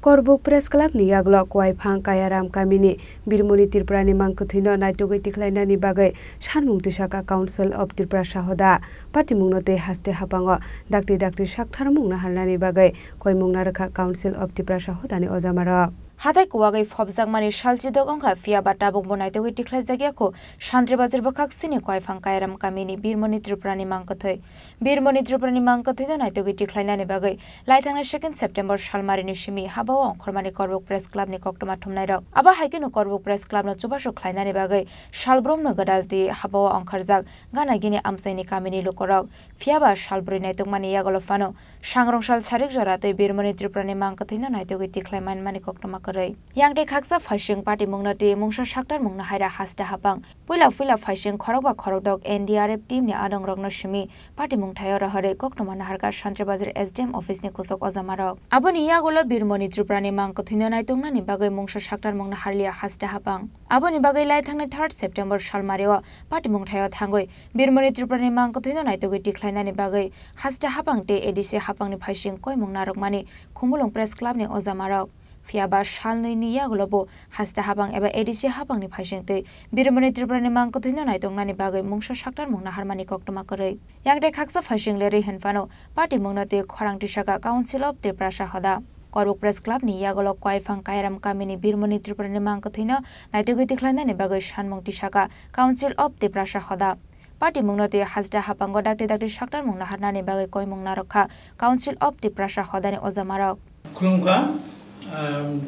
Korbuk Press Club ni yaglok Waifang Kayaram Kamini Birmoni Tripurani Mangkuthino Naitogoi Tikhlainani bagai Sanmung Tisaka Council of Tripura Sahoda Patimungnote haste hapango dakti saktharmung naharnani bagai koimungna rakha Council of Tripura Sahodani ojamarok Hatai kuwagai fobjakmani salchidok ongkha fiaba tabuk bonaitogoi tikhlaijagiyako Shantribazar bakaksini Waifang Kayaram Kamini Birmoni Tripurani Mangkuthai Birmoni Tripurani Mangkuthino naitogoi tikhlainani bagai laithangna 2 September salmarini simi habao ongkhormani Korbuk Press Club ni koktoma thumnairok aba haikino Korbuk Press Club no chubasho khlainani bagai salbromno gadalti habao ongkharjak ganagini amsaini kamini lukorok fiaba salbroi naitokmani yagolofano sangrongsal sarik joratoi Birmoni Tripurani Mangkuthino naitogoi tikhlaiman mani koktoma Yangte khaksa phashing party mungnati mungsa saktar mungna haira hasta hapang puila phashing khorokba khorokdok NDRF team ni adong rogno shimi party mungthayo rahare koktoma naharka Shantribazar SDM office ni kusok ojamarok aboni yagola Birmoni Tripurani Mangkuthino naitongna ni bagai mungsa saktar mungna harlia hasta hapang aboni bagai laithangni 3 September salmareo party mungthayo thangoi Birmoni Tripurani Mangkuthino naitogoi tikhlainani bagai hasta hapang te edisi hapang ni phashing koi mungna rokmani Khumulung Press Club ni ojamarok Fiaba shalnoi ni yagolobo hasta habang eba edisi habang ni phaisingte Birmoni Tripurani Mangkuthino naitongnani bagai mungsa saktar mungna harmani koktoma koroi yangde khaksa phaising leri henfano party mungnate khorang tisaka Council of Tripura Sahoda Korbuk Press Club ni yagolok Waifang Kayaram Kamini Birmoni Tripurani Mangkuthino naitogoi tikhlainani bagai sanmung tisaka Council of Tripura Sahoda Party mungnate hasta hapango dakte saktar mungna harnani bagai koi mungna rokha Council of Tripura Sahoda ni ojamarok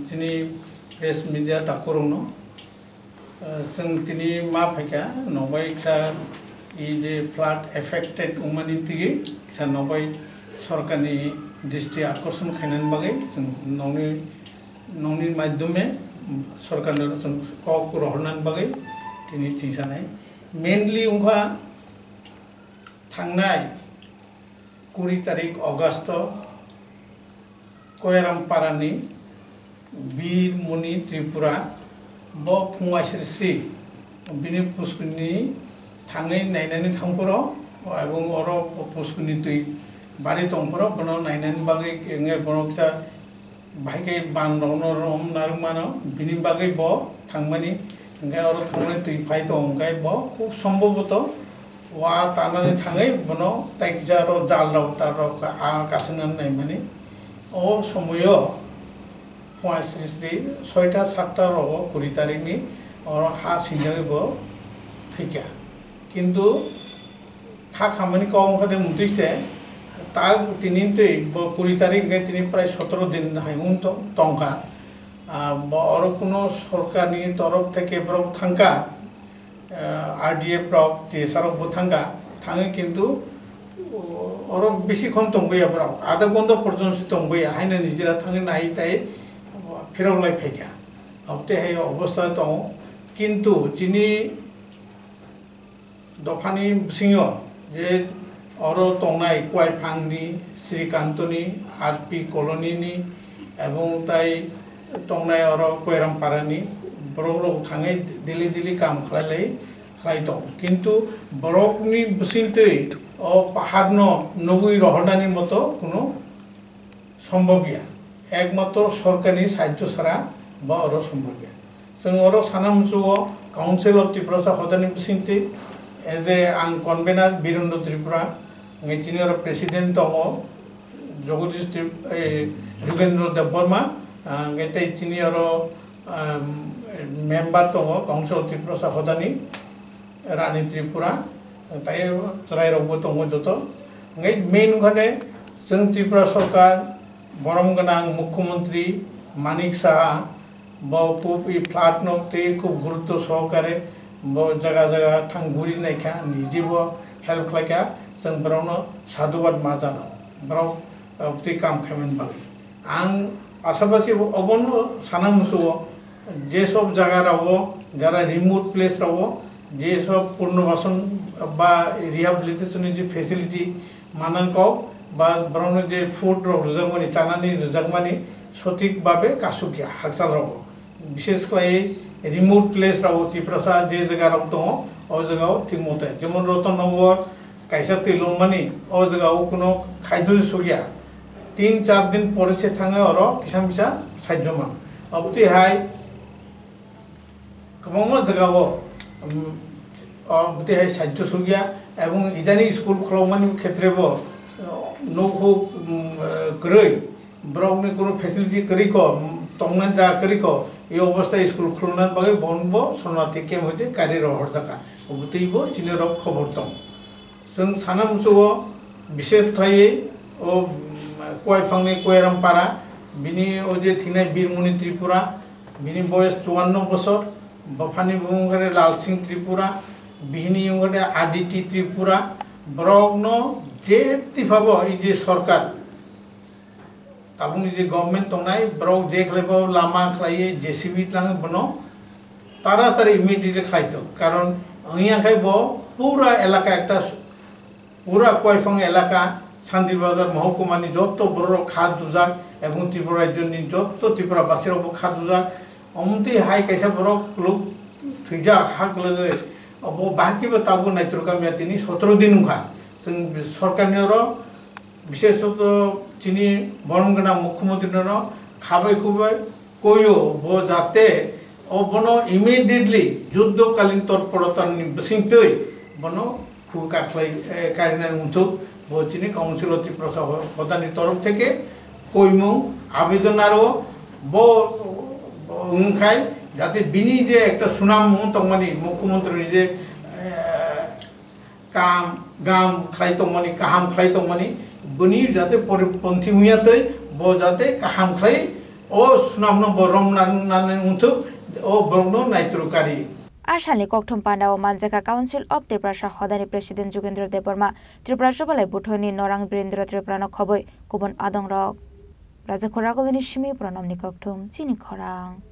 Tini press media takurungno, seng tini ma pheka nobai ksa ije flood affected humanity ksa nobai sorkani district akorson khainan bagai noni madhyame sorkar no kok rohnan bagai tini chisanai mainly ungha thangnai 20 tarik August Kayaram Parani Birmoni Tripura bo phungwa sri bini puskuni thangai nainani thangporo ebong oro puskuni tui bari tongporo bono nainani bagai nge bonoksa bhaike ban rono rom narumano bini bagai bo thangmani nge oro thangmani tui phai tong ngai bo khub sambhoboto wa tanani thangai bono taikja ro jal ro tar ro kasangan naimani o somoyo Sri Soita Sakta Robo Kuritarini or Ha Sinjabo Thika. Kindu Hakamani Kong had a mutise, Tag Tininte, Kuritari getting price Sotro din Haunto Tonga, Borokuno Sorkani, Torok Take Brok Tanka, RDA Prop, the Sarok Botanga, Tangi Kindu. Or Bishikon Tomboya Brock, other Gondo Portons Tomboya, Haina Nizira Tangin Aitai, Pirolai Peka. Of the Hay Augusta Tom, Kintu, Chini Dopani Singer, J. Oro Tonai, Kwai Pangni, Sri Cantoni, RP Colonini, Abontai, Tonai Oro Queram Parani, Boro Tangai, Dili Kam Klale, Klaito, Kintu, Borokni Businte. O paharno nugui rohonani moto kuno সম্ভবইয়া একমাত্র সরকারি সাহায্য ছাড়া বা অর সম্ভবইয়া जों অর সানামসুও কাউন্সিল অফ ত্রিপুরা সাহদানি বিসিনতে এজ এ আং convener Birendra Tripura senior president দङ জগদীশ যোগেন্দ্র দেববর্মা গেতে চিনিয়র মেম্বার দङ কাউন্সিল অফ ত্রিপুরা সাহদানি রানী ত্রিপুরা তাই চৰাই ৰব দङ যত মেইন ঘনে जों ত্রিপুরা সরকার বরম গনাং মুখ্যমন্ত্রী মানিক সাহা ব খুব এই ফ্লাড নতে খুব গুরুত্ব সহকারে ব জায়গা জায়গা থাং ঘুরি নাইখা নিজেব হেল্প খাইখা जों বরনো সাধুবাদ মা জানো বরক অতি কাম খাইমেন বাগै আং আশাবাসী অবন সানাং মুসো যে সব জায়গা রাব যারা রিমোট প্লেস রাব যে সব পুনর্বাসন বা রিহ্যাবিলিটেশন যে ফেসিলিটি মানান কক বা বরং যে ফুড রোজাকমানি চানানি রোজাকমানি সঠিকভাবে কাসুকিয়া হাকসাল রব বিশেষ করে রিমোট প্লেস রাব ত্রিপুরা যে জায়গা রব দङ ও জায়গাও ঠিক মতে যেমন রতননগর কাইসা তিলুমানি ও জায়গাও কোনো খাদ্য সরিয়া 3-4 दिन পরে সে থাঙে অর কিসাম কিসা সাহায্যমান অবতি হাই কমম জায়গাও অবতি হাই সাহায্য সুগিয়া এবং ইদানি স্কুল খলমানি ক্ষেত্রেব নৌকো কই ব্রকনি কোনো ফ্যাসিলিটি করিক তংনান যা করিক এই অবস্থায় স্কুল খুলনার বাগে বনব শরণার্থী কেম্প হইতে কারির হরজাকা অবতিব চিনের খবর দं जों साना मुसुगो विशेष खायै ओ कयफांनि कयरामपारा बिनि ओ जे थिनाय बीरमुनि त्रिपुरा बिनि बयस 54 बছর बफानि बुंगारे लाल सिंह त्रिपुरा बिनि उंगारे आदिति त्रिपुरा ब्रगनो जे तिफाबो इ जे सरकार ताबुनि जे गवर्नमेंट तंनाय ब्रग जे खलायबो लामा खलायै जेसीबी लाङो बनो तारातारि इमिडिएटली खायतो कारण अहिया खायबो पूरा एलाका एकटा पूरा कयफां एलाका सान्दिर बाजार महकुमानि जत बड़ खाद दुजाक एवं त्रिपुरा राज्यनि जत त्रिपुराबासिरावबो खाद दुजाक अमति हाय कैसा बड़ लोक थैजा हाक लोगो अब बाकिबो ताबो नायत्रकामिया तिनि 17 दिन उखा जों सरकारनिर विशेषत चिनि बरमगोना मुख्यमंत्रिनिर खाबाय खुबाय कयो बो जाते अबनो इमिडिएटली युद्धकालीन तत्परतानि बिसिंतै बनो खुकाख्लै कारिनार उन्थुक बचिनि काउन्सिल त्रिपुरा सभानि तरफ থেকে কইমু আবেদন আরো ব উনখাই যাতে বিনি যে একটা সুনাম তংমানি মুখ্যমন্ত্রী যে কাম গাম খাইতংমানি কাহাম খাইতংমানি বনি যাতে পরিপন্থী হুইয়াতে ব যাতে কাহাম খাই ও সুনাম ন বরম নান উন্থুক ও বর্ণ নাইত্রকারী आसामनि कक्थम पान्डाव मानजाका काउन्सिल अफ त्रिपुरा सभानि प्रेसिडेन्ट जुगेन्द्र देबबर्मा त्रिपुरा सभालाय बुथनि नरां वीरेन्द्र त्रिपुरानो खबै गुबुन आदं रक राजा खरागलनि सिमी प्रणामनि कक्थम चिनि खरां।